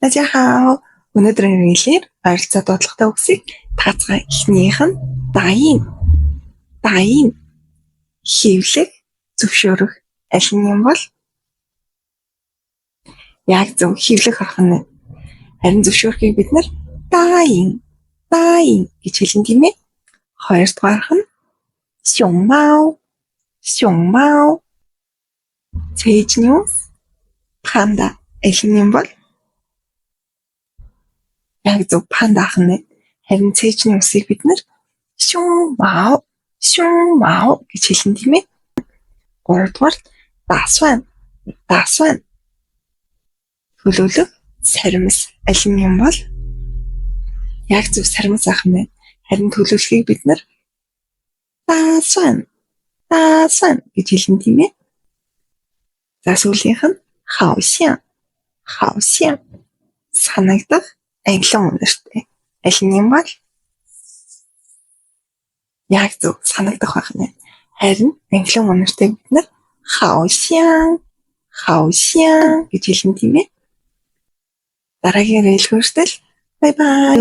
Нажихаа өнөөдрийн мэйлэр ойролцоо дуудлагатай үгсийг таацгаа эхнийх нь даин хөвлөх зөвшөөрөх аль нь юм бол яг зөв хөвлөх ах нь харин зөвшөөрөхийг бид нар даин гэж хэлэн тийм ээ. Хоёрдугаарх нь сюнгмау цээжний үс панда аль нь юм бол яг зөв панда ах нь харин цээжний үсийг бид нар шүнмау гэж хэлэн тийм ээ. Гуравдугаар дасван хөлөөлөх саримс аль нь юм бол яг зөв саримс ах нь харин төлөвлөхийг бид нар дасван гэж хэлэн тийм ээ. За сүүлийнх нь хаосян санагдах англин үнэртэй аль нь юм бол яг зөв санагдах байх нь харин англин үнэртэй бид нар хаосян гэж хэлэн тийм ээ. Дараагийн рэлхүүртэл bye bye.